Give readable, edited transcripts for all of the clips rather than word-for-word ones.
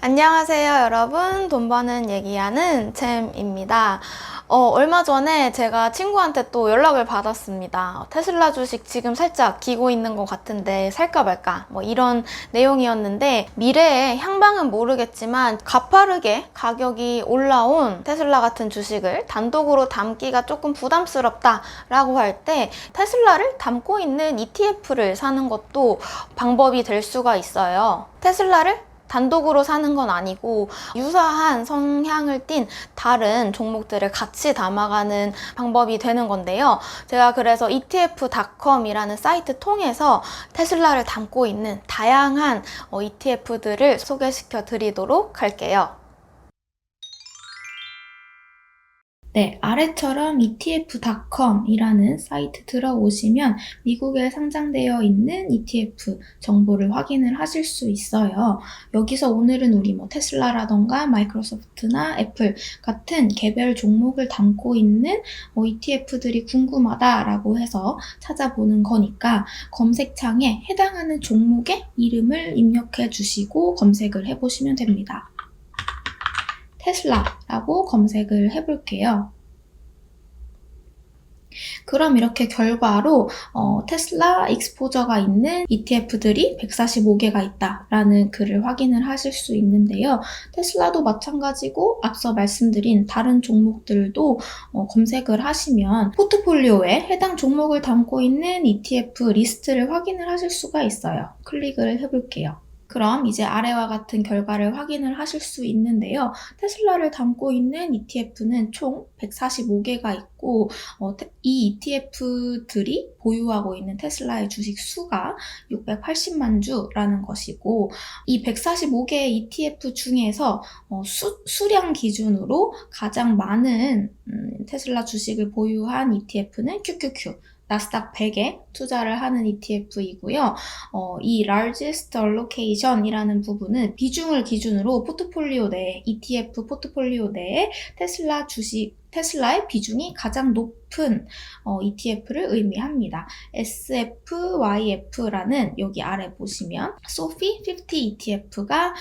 안녕하세요, 여러분. 돈 버는 얘기하는 잼입니다. 얼마 전에 제가 친구한테 또 연락을 받았습니다. 테슬라 주식 지금 살짝 기고 있는 것 같은데 살까 말까 뭐 이런 내용이었는데, 미래의 향방은 모르겠지만 가파르게 가격이 올라온 테슬라 같은 주식을 단독으로 담기가 조금 부담스럽다라고 할 때 테슬라를 담고 있는 ETF를 사는 것도 방법이 될 수가 있어요. 테슬라를 단독으로 사는 건 아니고 유사한 성향을 띤 다른 종목들을 같이 담아가는 방법이 되는 건데요. 제가 그래서 ETF.com이라는 사이트 통해서 테슬라를 담고 있는 다양한 ETF들을 소개시켜 드리도록 할게요. 네, 아래처럼 ETF.com이라는 사이트 들어오시면 미국에 상장되어 있는 ETF 정보를 확인을 하실 수 있어요. 여기서 오늘은 우리 테슬라라던가 마이크로소프트나 애플 같은 개별 종목을 담고 있는 ETF들이 궁금하다라고 해서 찾아보는 거니까 검색창에 해당하는 종목의 이름을 입력해 주시고 검색을 해보시면 됩니다. 테슬라라고 검색을 해볼게요. 그럼 이렇게 결과로 테슬라 익스포저가 있는 ETF들이 145개가 있다라는 글을 확인을 하실 수 있는데요. 테슬라도 마찬가지고 앞서 말씀드린 다른 종목들도 검색을 하시면 포트폴리오에 해당 종목을 담고 있는 ETF 리스트를 확인을 하실 수가 있어요. 클릭을 해볼게요. 그럼 이제 아래와 같은 결과를 확인을 하실 수 있는데요. 테슬라를 담고 있는 ETF는 총 145개가 있고 이 ETF들이 보유하고 있는 테슬라의 주식 수가 680만 주라는 것이고, 이 145개의 ETF 중에서 수량 기준으로 가장 많은 테슬라 주식을 보유한 ETF는 QQQ, 나스닥 100에 투자를 하는 ETF이고요. 이 largest allocation이라는 부분은 비중을 기준으로 포트폴리오 내에, ETF 포트폴리오 내에 테슬라의 비중이 가장 높은 ETF를 의미합니다. SFYF라는 여기 아래 보시면 SOFI 50 ETF가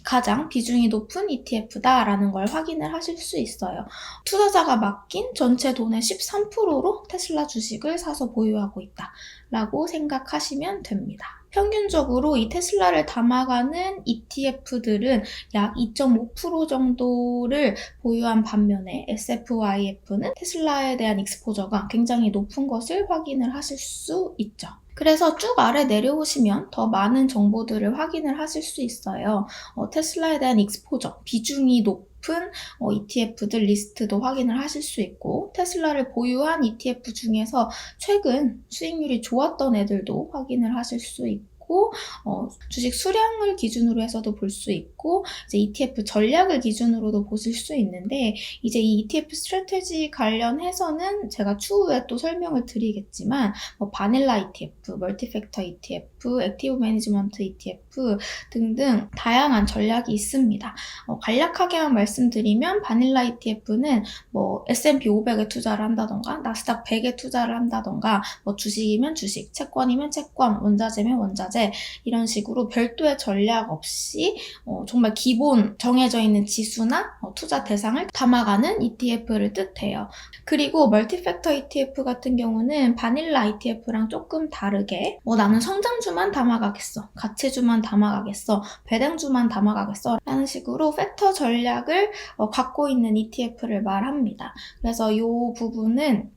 가장 비중이 높은 ETF다라는 걸 확인을 하실 수 있어요. 투자자가 맡긴 전체 돈의 13%로 테슬라 주식을 사서 보유하고 있다라고 생각하시면 됩니다. 평균적으로 이 테슬라를 담아가는 ETF들은 약 2.5% 정도를 보유한 반면에 SFYF는 테슬라에 대한 익스포저가 굉장히 높은 것을 확인을 하실 수 있죠. 그래서 쭉 아래 내려오시면 더 많은 정보들을 확인을 하실 수 있어요. 테슬라에 대한 익스포저, 비중이 높은 ETF들 리스트도 확인을 하실 수 있고, 테슬라를 보유한 ETF 중에서 최근 수익률이 좋았던 애들도 확인을 하실 수 있고, 주식 수량을 기준으로 해서도 볼 수 있고, 이제 ETF 전략을 기준으로도 보실 수 있는데, 이제 이 ETF 스트래티지 관련해서는 제가 추후에 또 설명을 드리겠지만, 바닐라 ETF, 멀티팩터 ETF, 액티브 매니지먼트 ETF 등등 다양한 전략이 있습니다. 간략하게만 말씀드리면 바닐라 ETF는 S&P 500에 투자를 한다던가, 나스닥 100에 투자를 한다던가, 주식이면 주식, 채권이면 채권, 원자재면 원자재, 이런 식으로 별도의 전략 없이 정말 기본 정해져 있는 지수나 투자 대상을 담아가는 ETF를 뜻해요. 그리고 멀티팩터 ETF 같은 경우는 바닐라 ETF랑 조금 다르게 나는 성장주만 담아가겠어, 가치주만 담아가겠어, 배당주만 담아가겠어 라는 식으로 팩터 전략을 갖고 있는 ETF를 말합니다. 그래서 이 부분은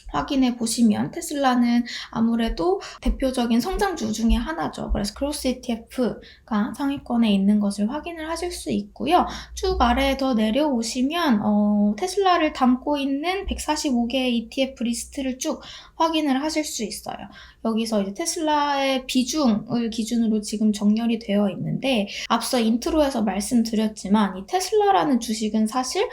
확인해 보시면 테슬라는 아무래도 대표적인 성장주 중에 하나죠. 그래서 그로스 ETF가 상위권에 있는 것을 확인을 하실 수 있고요. 쭉 아래에 더 내려오시면 테슬라를 담고 있는 145개의 ETF 리스트를 쭉 확인을 하실 수 있어요. 여기서 이제 테슬라의 비중을 기준으로 지금 정렬이 되어 있는데, 앞서 인트로에서 말씀드렸지만 이 테슬라라는 주식은 사실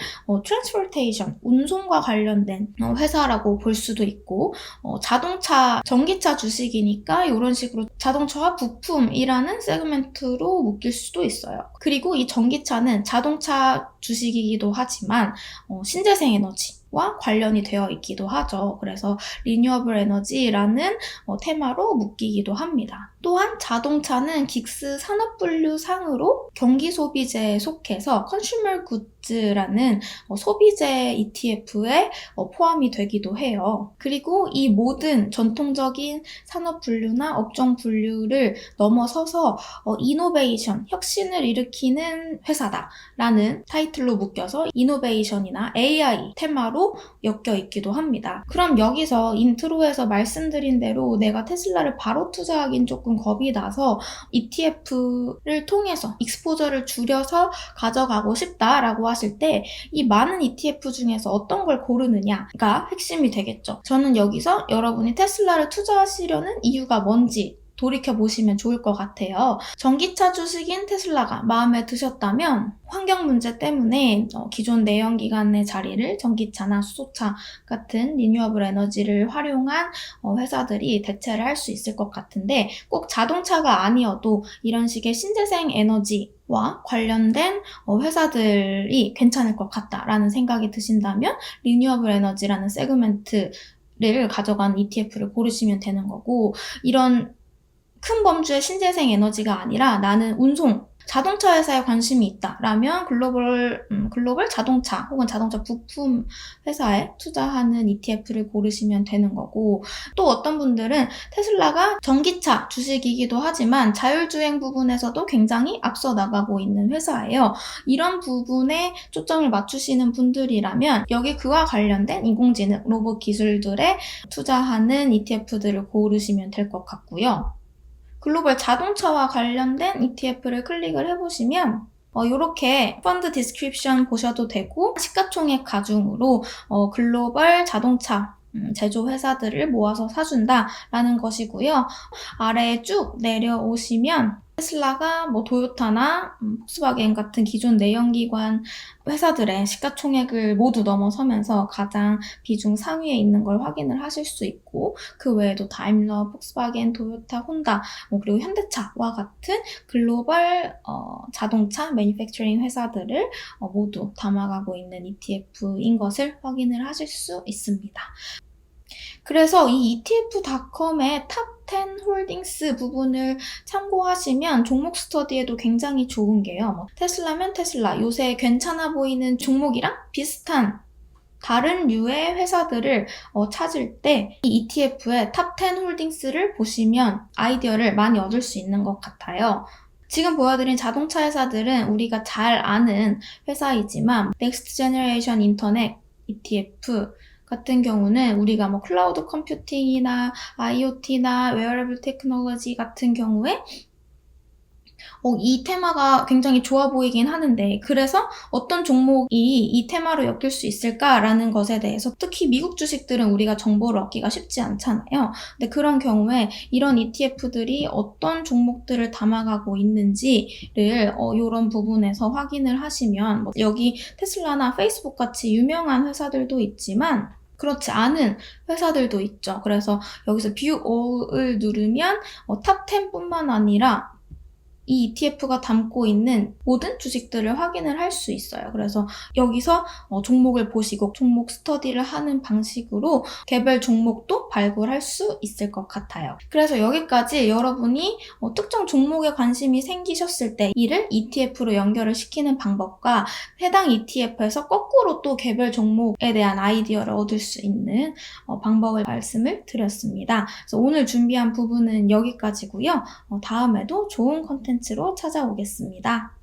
트랜스포테이션, 운송과 관련된 회사라고 볼 수도 있고, 자동차, 전기차 주식이니까 이런 식으로 자동차와 부품이라는 세그멘트로 묶일 수도 있어요. 그리고 이 전기차는 자동차 주식이기도 하지만 신재생 에너지와 관련이 되어 있기도 하죠. 그래서 리뉴어블 에너지라는 테마로 묶이기도 합니다. 또한 자동차는 긱스 산업분류상으로 경기소비재에 속해서 컨슈머 굿즈라는 소비재 ETF에 포함이 되기도 해요. 그리고 이 모든 전통적인 산업 분류나 업종 분류를 넘어서서 이노베이션, 혁신을 일으키는 회사다라는 타이틀로 묶여서 이노베이션이나 AI 테마로 엮여 있기도 합니다. 그럼 여기서 인트로에서 말씀드린 대로 내가 테슬라를 바로 투자하긴 조금 겁이 나서 ETF를 통해서 익스포저를 줄여서 가져가고 싶다라고 하실 때 이 많은 ETF 중에서 어떤 걸 고르느냐가 핵심이 되겠죠. 저는 여기서 여러분이 테슬라를 투자하시려는 이유가 뭔지 돌이켜보시면 좋을 것 같아요. 전기차 주식인 테슬라가 마음에 드셨다면 환경 문제 때문에 기존 내연기관의 자리를 전기차나 수소차 같은 리뉴어블 에너지를 활용한 회사들이 대체를 할 수 있을 것 같은데 꼭 자동차가 아니어도 이런 식의 신재생 에너지와 관련된 회사들이 괜찮을 것 같다라는 생각이 드신다면 리뉴어블 에너지라는 세그멘트를 가져간 ETF를 고르시면 되는 거고 이런 큰 범주의 신재생 에너지가 아니라 나는 운송, 자동차 회사에 관심이 있다라면 글로벌 자동차 혹은 자동차 부품 회사에 투자하는 ETF를 고르시면 되는 거고 또 어떤 분들은 테슬라가 전기차 주식이기도 하지만 자율주행 부분에서도 굉장히 앞서 나가고 있는 회사예요. 이런 부분에 초점을 맞추시는 분들이라면 여기 그와 관련된 인공지능, 로봇 기술들에 투자하는 ETF들을 고르시면 될 것 같고요. 글로벌 자동차와 관련된 ETF를 클릭을 해보시면 이렇게 펀드 디스크립션 보셔도 되고 시가총액 가중으로 글로벌 자동차 제조 회사들을 모아서 사준다라는 것이고요. 아래에 쭉 내려오시면 테슬라가 토요타나 폭스바겐 같은 기존 내연기관 회사들의 시가총액을 모두 넘어서면서 가장 비중 상위에 있는 걸 확인을 하실 수 있고 그 외에도 다임러, 폭스바겐, 토요타, 혼다 그리고 현대차와 같은 글로벌 자동차 매니팩처링 회사들을 모두 담아가고 있는 ETF인 것을 확인을 하실 수 있습니다. 그래서 이 ETF.com의 탑 10 홀딩스 부분을 참고하시면 종목 스터디에도 굉장히 좋은 게요. 테슬라면 테슬라, 요새 괜찮아 보이는 종목이랑 비슷한 다른 류의 회사들을 찾을 때 이 ETF의 탑 10 홀딩스를 보시면 아이디어를 많이 얻을 수 있는 것 같아요. 지금 보여드린 자동차 회사들은 우리가 잘 아는 회사이지만 넥스트 제너레이션 인터넷 ETF 같은 경우는 우리가 클라우드 컴퓨팅이나 IoT나 웨어러블 테크놀로지 같은 경우에 이 테마가 굉장히 좋아 보이긴 하는데 그래서 어떤 종목이 이 테마로 엮일 수 있을까라는 것에 대해서 특히 미국 주식들은 우리가 정보를 얻기가 쉽지 않잖아요. 근데 그런 경우에 이런 ETF들이 어떤 종목들을 담아가고 있는지를 이런 부분에서 확인을 하시면 여기 테슬라나 페이스북 같이 유명한 회사들도 있지만 그렇지 않은 회사들도 있죠. 그래서 여기서 View All을 누르면 탑 10뿐만 아니라 이 ETF가 담고 있는 모든 주식들을 확인을 할 수 있어요. 그래서 여기서 종목을 보시고 종목 스터디를 하는 방식으로 개별 종목도 발굴할 수 있을 것 같아요. 그래서 여기까지 여러분이 특정 종목에 관심이 생기셨을 때 이를 ETF로 연결을 시키는 방법과 해당 ETF에서 거꾸로 또 개별 종목에 대한 아이디어를 얻을 수 있는 방법을 말씀을 드렸습니다. 그래서 오늘 준비한 부분은 여기까지고요. 다음에도 좋은 컨텐츠로 찾아오겠습니다.